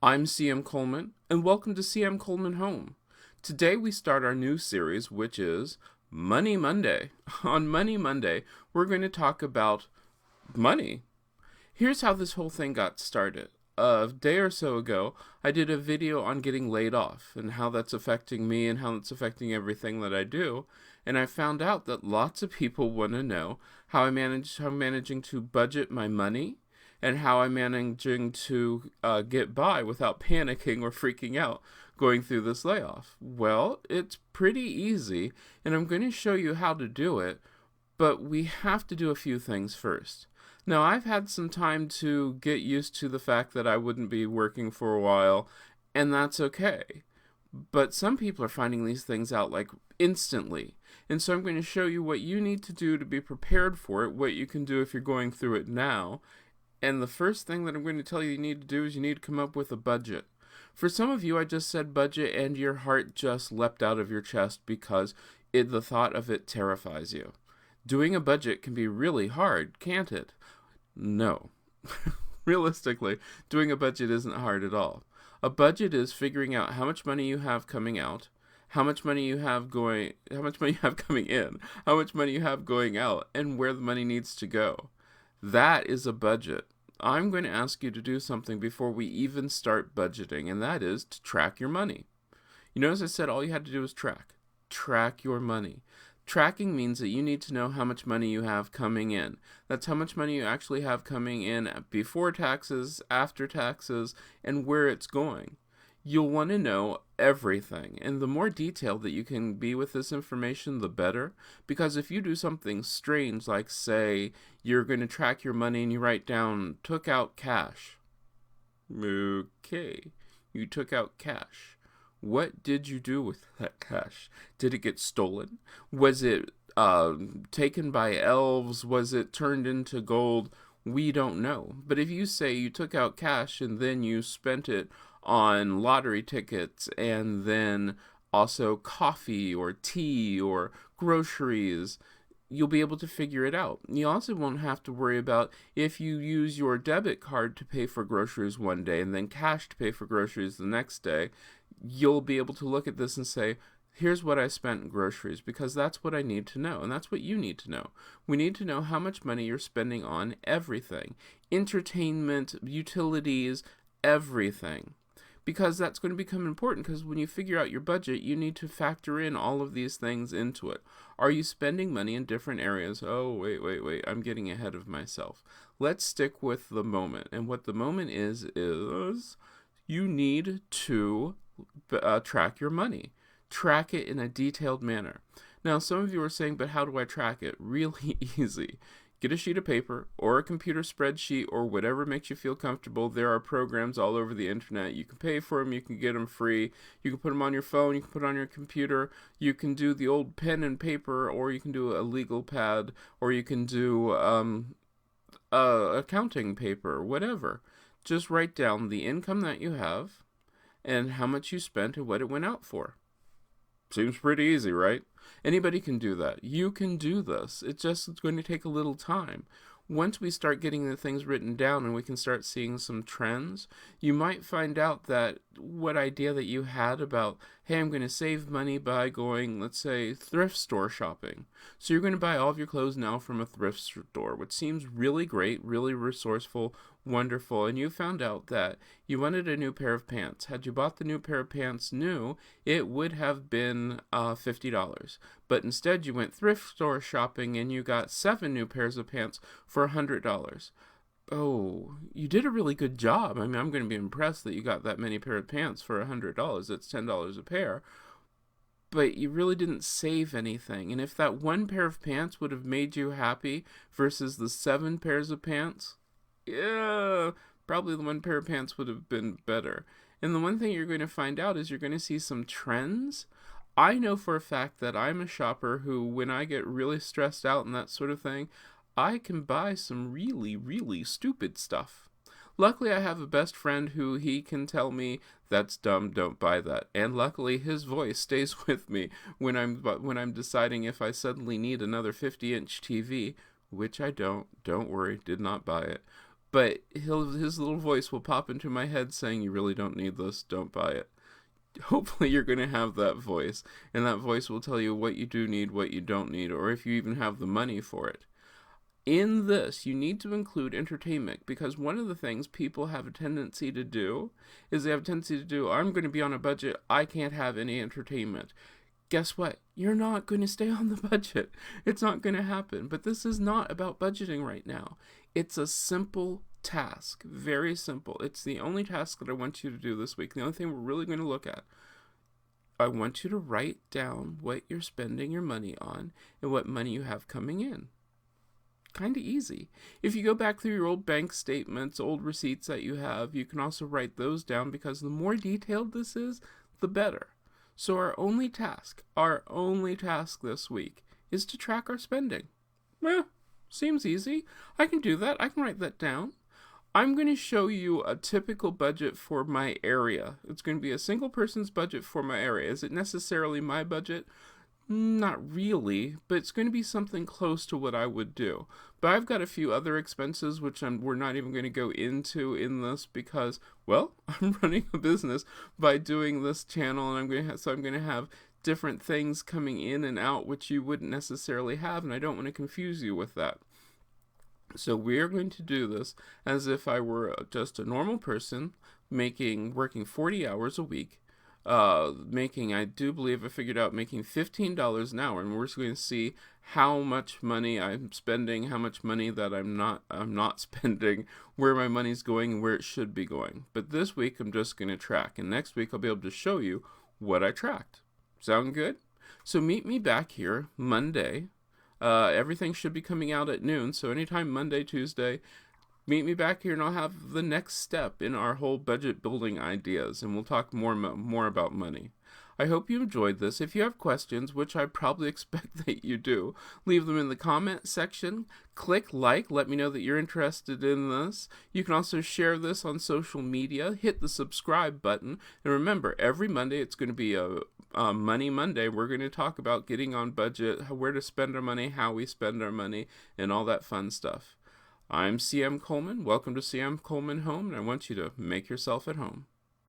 I'm CM Coleman, and welcome to CM Coleman Home. Today we start our new series, which is Money Monday. On Money Monday, we're going to talk about money. Here's how this whole thing got started. A day or so ago, I did a video on getting laid off and how that's affecting me and how it's affecting everything that I do. And I found out that lots of people want to know how I'm managing to budget my money and how I'm managing to get by without panicking or freaking out going through this layoff. Well, it's pretty easy, and I'm going to show you how to do it, but we have to do a few things first. Now, I've had some time to get used to the fact that I wouldn't be working for a while, and that's okay. But some people are finding these things out like instantly. And so I'm going to show you what you need to do to be prepared for it, what you can do if you're going through it now. And the first thing that I'm going to tell you you need to do is you need to come up with a budget. For some of you, I just said budget and your heart just leapt out of your chest because the thought of it terrifies you. Doing a budget can be really hard, can't it? No. Realistically, doing a budget isn't hard at all. A budget is figuring out how much money you have coming out, how much money you have coming in, how much money you have going out, and where the money needs to go. That is a budget. I'm going to ask you to do something before we even start budgeting, and that is to track your money. You notice I said all you had to do was track. Track your money. Tracking means that you need to know how much money you have coming in. That's how much money you actually have coming in before taxes, after taxes, and where it's going. You'll want to know everything, and the more detailed that you can be with this information, the better, because if you do something strange, like say you're going to track your money and you write down, took out cash. Okay, you took out cash. What did you do with that cash? Did it get stolen? Was it taken by elves? Was it turned into gold? We don't know. But if you say you took out cash and then you spent it on lottery tickets and then also coffee or tea or groceries, you'll be able to figure it out. You also won't have to worry about if you use your debit card to pay for groceries one day and then cash to pay for groceries the next day. You'll be able to look at this and say, here's what I spent in groceries, because that's what I need to know, and that's what you need to know. We need to know how much money you're spending on everything. Entertainment, utilities, everything. Because that's going to become important, because when you figure out your budget, you need to factor in all of these things into it. Are you spending money in different areas? Oh, wait, I'm getting ahead of myself. Let's stick with the moment, and what the moment is you need to track your money. Track it in a detailed manner. Now, some of you are saying, but how do I track it? Really easy. Get a sheet of paper or a computer spreadsheet or whatever makes you feel comfortable. There are programs all over the internet. You can pay for them. You can get them free. You can put them on your phone. You can put it on your computer. You can do the old pen and paper, or you can do a legal pad, or you can do accounting paper, whatever. Just write down the income that you have and how much you spent and what it went out for. Seems pretty easy, right? Anybody can do that. You can do this. It's going to take a little time. Once we start getting the things written down and we can start seeing some trends, you might find out that what idea that you had about, hey, I'm going to save money by going, let's say, thrift store shopping. So you're going to buy all of your clothes now from a thrift store, which seems really great, really resourceful, wonderful. And you found out that you wanted a new pair of pants. Had you bought the new pair of pants new, it would have been $50. But instead you went thrift store shopping and you got 7 new pairs of pants for $100. Oh, you did a really good job. I mean, I'm going to be impressed that you got that many pair of pants for $100. That's $10 a pair. But you really didn't save anything. And if that one pair of pants would have made you happy versus the 7 pairs of pants, yeah, probably the one pair of pants would have been better. And the one thing you're going to find out is you're going to see some trends. I know for a fact that I'm a shopper who, when I get really stressed out and that sort of thing, I can buy some really, really stupid stuff. Luckily, I have a best friend who he can tell me, that's dumb, don't buy that. And luckily, his voice stays with me when I'm deciding if I suddenly need another 50-inch TV, which I don't. Don't worry, did not buy it. but his little voice will pop into my head saying, you really don't need this, don't buy it. Hopefully you're going to have that voice, and that voice will tell you what you do need, what you don't need, or if you even have the money for it. In this, you need to include entertainment, because one of the things people have a tendency to do is they have a tendency to do, I'm going to be on a budget, I can't have any entertainment. Guess what? You're not going to stay on the budget. It's not going to happen. But this is not about budgeting right now. It's a simple task, very simple. It's the only task that I want you to do this week. The only thing we're really going to look at. I want you to write down what you're spending your money on and what money you have coming in. Kind of easy. If you go back through your old bank statements, old receipts that you have, you can also write those down, because the more detailed this is, the better. So our only task this week is to track our spending. Well, seems easy. I can do that. I can write that down. I'm going to show you a typical budget for my area. It's going to be a single person's budget for my area. Is it necessarily my budget? Not really, but it's going to be something close to what I would do. But I've got a few other expenses which we're not even going to go into in this, because, well, I'm running a business by doing this channel, and I'm going to have different things coming in and out which you wouldn't necessarily have, and I don't want to confuse you with that. So we're going to do this as if I were just a normal person working 40 hours a week. I do believe I figured out making $15 an hour, and we're just going to see how much money I'm spending, how much money that I'm not spending, where my money's going and where it should be going. But this week I'm just going to track, and next week I'll be able to show you what I tracked. Sound good? So meet me back here Monday. Everything should be coming out at noon, so anytime Monday, Tuesday, meet me back here and I'll have the next step in our whole budget building ideas, and we'll talk more about money. I hope you enjoyed this. If you have questions, which I probably expect that you do, leave them in the comment section. Click like, let me know that you're interested in this. You can also share this on social media. Hit the subscribe button. And remember, every Monday it's going to be a Money Monday. We're going to talk about getting on budget, where to spend our money, how we spend our money, and all that fun stuff. I'm CM Coleman. Welcome to CM Coleman Home, and I want you to make yourself at home.